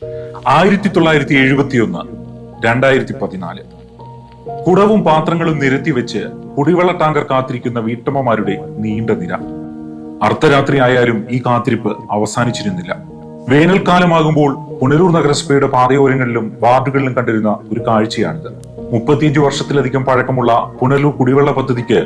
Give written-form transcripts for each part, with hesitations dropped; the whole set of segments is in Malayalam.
1971 2014 കുടവും പാത്രങ്ങളും നിരത്തിവെച്ച് കുടിവെള്ള ടാങ്കർ കാത്തിരിക്കുന്ന വീട്ടമ്മമാരുടെ നീണ്ട നിര. അർദ്ധരാത്രി ആയാലും ഈ കാത്തിരിപ്പ് അവസാനിച്ചിരുന്നില്ല. വേനൽക്കാലമാകുമ്പോൾ പുനലൂർ നഗരസഭയുടെ പാതയോരങ്ങളിലും വാർഡുകളിലും കണ്ടിരുന്ന ഒരു കാഴ്ചയാണിത്. 35 വർഷത്തിലധികം പഴക്കമുള്ള പുനലൂർ കുടിവെള്ള പദ്ധതിക്ക്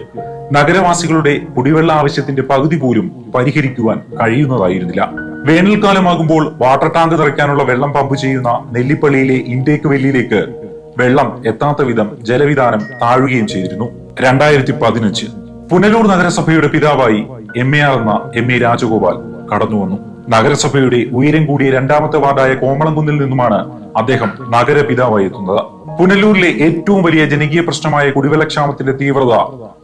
നഗരവാസികളുടെ കുടിവെള്ള ആവശ്യത്തിന്റെ പകുതി പോലും പരിഹരിക്കുവാൻ കഴിയുന്നതായിരുന്നില്ല. വേനൽക്കാലമാകുമ്പോൾ വാട്ടർ ടാങ്ക് നിറയ്ക്കാനുള്ള വെള്ളം പമ്പ് ചെയ്യുന്ന നെല്ലിപ്പള്ളിയിലെ ഇൻടേക്ക് വെല്ലിയിലേക്ക് വെള്ളം എത്താത്ത വിധം ജലവിധാനം താഴുകയും ചെയ്തിരുന്നു. 2015 പുനലൂർ നഗരസഭയുടെ പിതാവായി MAR എന്ന MA രാജഗോപാൽ കടന്നുവന്നു. നഗരസഭയുടെ ഉയരം കൂടിയ 2ാമത്തെ വാർഡായ കോമളംകുന്നിൽ നിന്നുമാണ് അദ്ദേഹം നഗരപിതാവായി എത്തുന്നത്. പുനലൂരിലെ ഏറ്റവും വലിയ ജനകീയ പ്രശ്നമായ കുടിവെള്ളക്ഷാമത്തിന്റെ തീവ്രത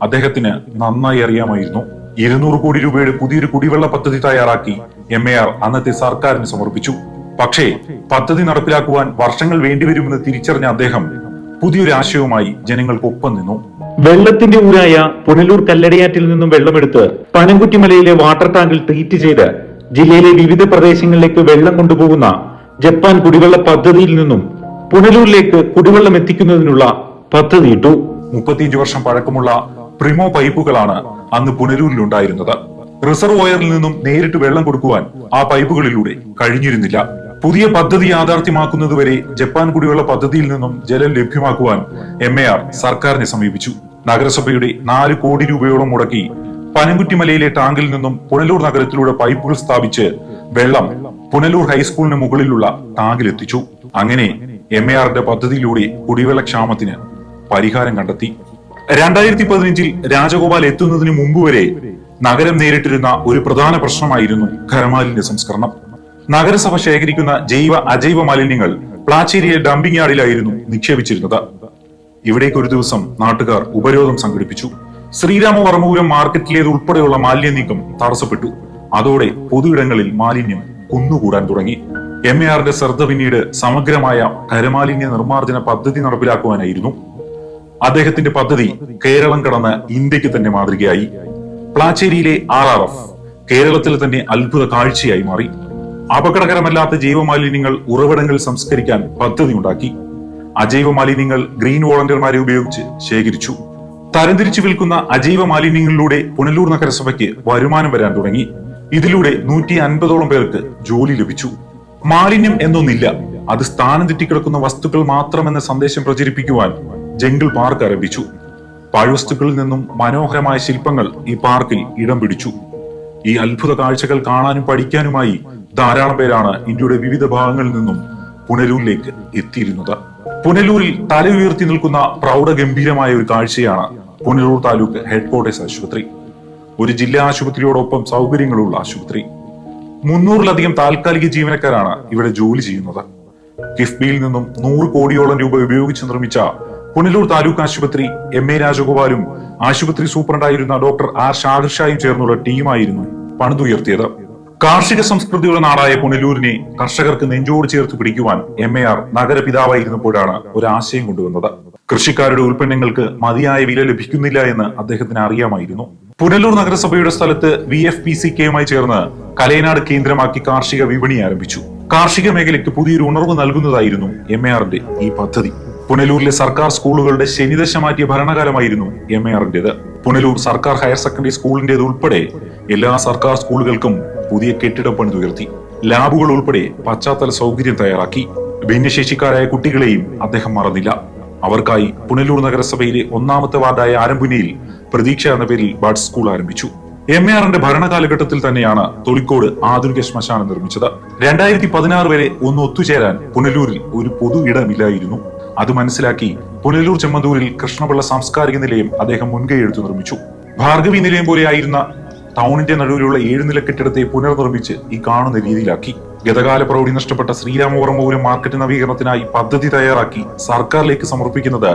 അദ്ദേഹത്തിന് നന്നായി അറിയാമായിരുന്നു. 200 കോടി രൂപയുടെ പുതിയൊരു കുടിവെള്ള പദ്ധതി തയ്യാറാക്കി MAR അന്നത്തെ സർക്കാരിന് സമർപ്പിച്ചു. പക്ഷേ പദ്ധതി നടപ്പിലാക്കുവാൻ വർഷങ്ങൾ വേണ്ടിവരുമെന്ന് തിരിച്ചറിഞ്ഞ അദ്ദേഹം പുതിയൊരു ആശയവുമായി ജനങ്ങൾക്കൊപ്പം നിന്നു. വെള്ളത്തിന്റെ ഊരായ പുനലൂർ കല്ലടയാറ്റിൽ നിന്നും വെള്ളമെടുത്ത് പനംകുറ്റിമലയിലെ വാട്ടർ ടാങ്കിൽ ട്രീറ്റ് ചെയ്ത് ജില്ലയിലെ വിവിധ പ്രദേശങ്ങളിലേക്ക് വെള്ളം കൊണ്ടുപോകുന്ന ജപ്പാൻ കുടിവെള്ള പദ്ധതിയിൽ നിന്നും പുനലൂരിലേക്ക് കുടിവെള്ളം എത്തിക്കുന്നതിനുള്ള പദ്ധതിയിട്ടു. 35 വർഷം പഴക്കമുള്ള പ്രിമോ പൈപ്പുകളാണ് അന്ന് പുനലൂരിലുണ്ടായിരുന്നത്. റിസർവോയറിൽ നിന്നും നേരിട്ട് വെള്ളം കൊടുക്കുവാൻ ആ പൈപ്പുകളിലൂടെ കഴിഞ്ഞിരുന്നില്ല. പുതിയ പദ്ധതി യാഥാർത്ഥ്യമാക്കുന്നതുവരെ ജപ്പാൻ കുടിവെള്ള പദ്ധതിയിൽ നിന്നും ജലം ലഭ്യമാക്കുവാൻ MAR സർക്കാരിനെ സമീപിച്ചു. നഗരസഭയുടെ 4 കോടി രൂപയോളം മുടക്കി പനംകുറ്റിമലയിലെ ടാങ്കിൽ നിന്നും പുനലൂർ നഗരത്തിലൂടെ പൈപ്പുകൾ സ്ഥാപിച്ച് വെള്ളം പുനലൂർ ഹൈസ്കൂളിന് മുകളിലുള്ള ടാങ്കിലെത്തിച്ചു. അങ്ങനെ MARന്റെ പദ്ധതിയിലൂടെ കുടിവെള്ള ക്ഷാമത്തിന് പരിഹാരം കണ്ടെത്തി. 2015 രാജഗോപാൽ എത്തുന്നതിന് മുമ്പ് വരെ നഗരം നേരിട്ടിരുന്ന ഒരു പ്രധാന പ്രശ്നമായിരുന്നു ഖരമാലിന്യ സംസ്കരണം. നഗരസഭ ശേഖരിക്കുന്ന ജൈവ അജൈവ മാലിന്യങ്ങൾ പ്ലാച്ചേരിയിലെ ഡംപിംഗ് യാർഡിലായിരുന്നു നിക്ഷേപിച്ചിരുന്നത്. ഇവിടേക്ക് ഒരു ദിവസം നാട്ടുകാർ ഉപരോധം സംഘടിപ്പിച്ചു. ശ്രീരാമവർമ്മപുരം മാർക്കറ്റിലേത് ഉൾപ്പെടെയുള്ള മാലിന്യ നീക്കം തടസ്സപ്പെട്ടു. അതോടെ പൊതുയിടങ്ങളിൽ മാലിന്യം കുന്നുകൂടാൻ തുടങ്ങി. MARന്റെ ശ്രദ്ധ പിന്നീട് സമഗ്രമായ ഖരമാലിന്യ നിർമ്മാർജ്ജന പദ്ധതി നടപ്പിലാക്കുവാനായിരുന്നു. അദ്ദേഹത്തിന്റെ പദ്ധതി കേരളം കടന്ന് ഇന്ത്യക്ക് തന്നെ മാതൃകയായി. പ്ലാച്ചേരിയിലെ RRF കേരളത്തിൽ തന്നെ അത്ഭുത കാഴ്ചയായി മാറി. അപകടകരമല്ലാത്ത ജൈവമാലിന്യങ്ങൾ ഉറവിടങ്ങളിൽ സംസ്കരിക്കാൻ പദ്ധതി ഉണ്ടാക്കി. അജൈവ മാലിന്യങ്ങൾ ഗ്രീൻ വോളണ്ടിയർമാരെ ഉപയോഗിച്ച് ശേഖരിച്ചു. തരംതിരിച്ചു വിൽക്കുന്ന അജൈവ മാലിന്യങ്ങളിലൂടെ പുനലൂർ നഗരസഭയ്ക്ക് വരുമാനം വരാൻ തുടങ്ങി. ഇതിലൂടെ 150ഓളം പേർക്ക് ജോലി ലഭിച്ചു. മാലിന്യം എന്നൊന്നില്ല, അത് സ്ഥാനം തെറ്റിക്കിടക്കുന്ന വസ്തുക്കൾ മാത്രമെന്ന സന്ദേശം പ്രചരിപ്പിക്കുവാൻ ജംഗിൾ പാർക്ക് ആരംഭിച്ചു. പാഴ്വസ്തുക്കളിൽ നിന്നും മനോഹരമായ ശില്പങ്ങൾ ഈ പാർക്കിൽ ഇടം പിടിച്ചു. ഈ അത്ഭുത കാഴ്ചകൾ കാണാനും പഠിക്കാനുമായി ധാരാളം പേരാണ് ഇന്ത്യയുടെ വിവിധ ഭാഗങ്ങളിൽ നിന്നും പുനലൂരിലേക്ക് എത്തിയിരുന്നത്. പുനലൂരിൽ തല ഉയർത്തി നിൽക്കുന്ന പ്രൗഢഗംഭീരമായ ഒരു കാഴ്ചയാണ് പുനലൂർ താലൂക്ക് ഹെഡ്ക്വാർട്ടേഴ്സ് ആശുപത്രി. ഒരു ജില്ലാ ആശുപത്രിയോടൊപ്പം സൗകര്യങ്ങളുള്ള ആശുപത്രി. 300-ലധികം താൽക്കാലിക ജീവനക്കാരാണ് ഇവിടെ ജോലി ചെയ്യുന്നത്. കിഫ്ബിയിൽ നിന്നും 100 കോടിയോളം രൂപ ഉപയോഗിച്ച് നിർമ്മിച്ച പുനലൂർ താലൂക്ക് ആശുപത്രി MA രാജഗോപാലും ആശുപത്രി സൂപ്രണ്ടായിരുന്ന ഡോക്ടർ R ഷാഹിർ ഷായും ചേർന്നുള്ള ടീമായിരുന്നു പണിതുയർത്തിയത്. കാർഷിക സംസ്കൃതിയുടെ നാടായ പുനലൂരിനെ കർഷകർക്ക് നെഞ്ചോട് ചേർത്ത് പിടിക്കുവാൻ MAR നഗരപിതാവായിരുന്നപ്പോഴാണ് ഒരു ആശയം കൊണ്ടുവന്നത്. കൃഷിക്കാരുടെ ഉൽപ്പന്നങ്ങൾക്ക് മതിയായ വില ലഭിക്കുന്നില്ല എന്ന് അദ്ദേഹത്തിന് അറിയാമായിരുന്നു. പുനലൂർ നഗരസഭയുടെ സ്ഥലത്ത് VFPCKയുമായി ചേർന്ന് കലയനാട് കേന്ദ്രമാക്കി കാർഷിക വിപണി ആരംഭിച്ചു. കാർഷിക മേഖലയ്ക്ക് പുതിയൊരു ഉണർവ് നൽകുന്നതായിരുന്നു MARന്റെ ഈ പദ്ധതി. പുനലൂരിലെ സർക്കാർ സ്കൂളുകളുടെ ശനിദശ മാറ്റിയ ഭരണകാലമായിരുന്നു MARന്റേത്. പുനലൂർ സർക്കാർ ഹയർ സെക്കൻഡറി സ്കൂളിന്റേത് ഉൾപ്പെടെ എല്ലാ സർക്കാർ സ്കൂളുകൾക്കും പുതിയ കെട്ടിടം പണിതുയർത്തി. ലാബുകൾ ഉൾപ്പെടെ പശ്ചാത്തല സൗകര്യം തയ്യാറാക്കി. ഭിന്നശേഷിക്കാരായ കുട്ടികളെയും അദ്ദേഹം മറന്നില്ല. അവർക്കായി പുനലൂർ നഗരസഭയിലെ 1ാമത്തെ വാർഡായ ആരംഭുനിയിൽ പ്രതീക്ഷ എന്ന പേരിൽ ബഡ് സ്കൂൾ ആരംഭിച്ചു. MARന്റെ ഭരണകാലഘട്ടത്തിൽ തന്നെയാണ് തൊളിക്കോട് ആധുനിക ശ്മശാനം നിർമ്മിച്ചത്. 2016 വരെ ഒന്ന് ഒത്തുചേരാൻ പുനലൂരിൽ ഒരു പൊതു ഇടമില്ലായിരുന്നു. അത് മനസ്സിലാക്കി പുനലൂർ ചെമ്മന്തൂരിൽ കൃഷ്ണപിള്ള സാംസ്കാരിക നിലയം അദ്ദേഹം മുൻകൈ എടുത്തു നിർമ്മിച്ചു. ഭാർഗവി നിലയം പോലെയായിരുന്ന ടൗണിന്റെ നടുവിലുള്ള 7 നില കെട്ടിടത്തെ പുനർനിർമ്മിച്ച് ഈ കാണുന്ന രീതിയിലാക്കി. ഗതകാല പ്രൗഢി നഷ്ടപ്പെട്ട ശ്രീരാമവർമ്മപുരം മാർക്കറ്റ് നവീകരണത്തിനായി പദ്ധതി തയ്യാറാക്കി സർക്കാരിലേക്ക് സമർപ്പിക്കുന്നത്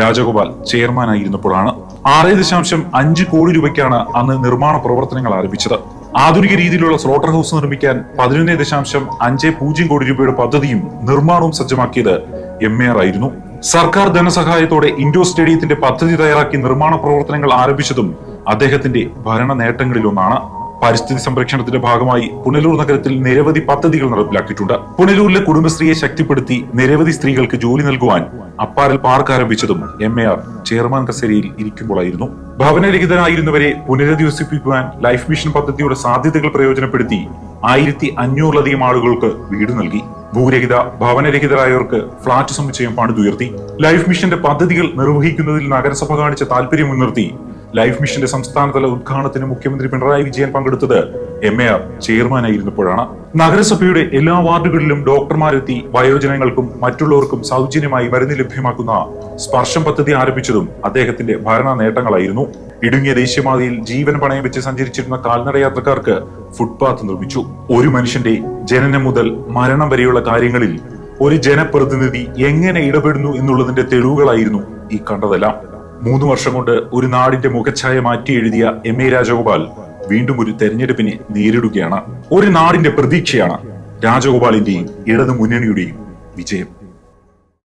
രാജഗോപാൽ ചെയർമാനായിരുന്നപ്പോഴാണ്. 6.5 കോടി രൂപയ്ക്കാണ് അന്ന് നിർമ്മാണ പ്രവർത്തനങ്ങൾ ആരംഭിച്ചത്. ആധുനിക രീതിയിലുള്ള സ്ലോട്ടർ ഹൗസ് നിർമ്മിക്കാൻ 11.50 കോടി രൂപയുടെ പദ്ധതിയും നിർമ്മാണവും സജ്ജമാക്കിയത് MAR ആയിരുന്നു. സർക്കാർ ധനസഹായത്തോടെ ഇൻഡോർ സ്റ്റേഡിയത്തിന്റെ പദ്ധതി തയ്യാറാക്കി നിർമ്മാണ പ്രവർത്തനങ്ങൾ ആരംഭിച്ചതും അദ്ദേഹത്തിന്റെ ഭരണ നേട്ടങ്ങളിലൊന്നാണ്. പരിസ്ഥിതി സംരക്ഷണത്തിന്റെ ഭാഗമായി പുനലൂർ നഗരത്തിൽ നിരവധി പദ്ധതികൾ നടപ്പിലാക്കിയിട്ടുണ്ട്. പുനലൂരിലെ കുടുംബശ്രീയെ ശക്തിപ്പെടുത്തി നിരവധി സ്ത്രീകൾക്ക് ജോലി നൽകുവാൻ അപ്പാരൽ പാർക്ക് ആരംഭിച്ചതും MAR ചെയർമാൻ കസേരയിൽ ഇരിക്കുമ്പോഴായിരുന്നു. ഭവനരഹിതരായിരുന്നവരെ പുനരധിവസിപ്പിക്കുവാൻ ലൈഫ് മിഷൻ പദ്ധതിയുടെ സാധ്യതകൾ പ്രയോജനപ്പെടുത്തി 1500-ലധികം ആളുകൾക്ക് വീട് നൽകി. ഭൂരഹിത ഭവനരഹിതരായവർക്ക് ഫ്ളാറ്റ് സമുച്ചയം പണിതുയർത്തി. ലൈഫ് മിഷന്റെ പദ്ധതികൾ നിർവഹിക്കുന്നതിൽ നഗരസഭ കാണിച്ച താല്പര്യം മുൻനിർത്തി ലൈഫ് മിഷന്റെ സംസ്ഥാനതല ഉദ്ഘാടനത്തിന് മുഖ്യമന്ത്രി പിണറായി വിജയൻ പങ്കെടുത്തത് MAR ചെയർമാനായിരുന്നപ്പോഴാണ്. നഗരസഭയുടെ എല്ലാ വാർഡുകളിലും ഡോക്ടർമാരെത്തി വയോജനങ്ങൾക്കും മറ്റുള്ളവർക്കും സൗജന്യമായി മരുന്ന് ലഭ്യമാക്കുന്ന സ്പർശം പദ്ധതി ആരംഭിച്ചതും അദ്ദേഹത്തിന്റെ ഭരണ നേട്ടങ്ങളായിരുന്നു. ഇടുങ്ങിയ ദേശീയപാതയിൽ ജീവൻ പണയം വെച്ച് സഞ്ചരിച്ചിരുന്ന കാൽനടയാത്രക്കാർക്ക് ഫുട്പാത്ത് നിർമ്മിച്ചു. ഒരു മനുഷ്യന്റെ ജനനം മുതൽ മരണം വരെയുള്ള കാര്യങ്ങളിൽ ഒരു ജനപ്രതിനിധി എങ്ങനെ ഇടപെടുന്നു എന്നുള്ളതിന്റെ തെളിവുകളായിരുന്നു ഈ കണ്ടതെല്ലാം. 3 വർഷം കൊണ്ട് ഒരു നാടിന്റെ മുഖച്ഛായ മാറ്റി എഴുതിയ MA രാജഗോപാൽ വീണ്ടും ഒരു തെരഞ്ഞെടുപ്പിനെ നേരിടുകയാണ്. ഒരു നാടിന്റെ പ്രതീക്ഷയാണ് രാജഗോപാലിന്റെയും ഇടതു മുന്നണിയുടെയും വിജയം.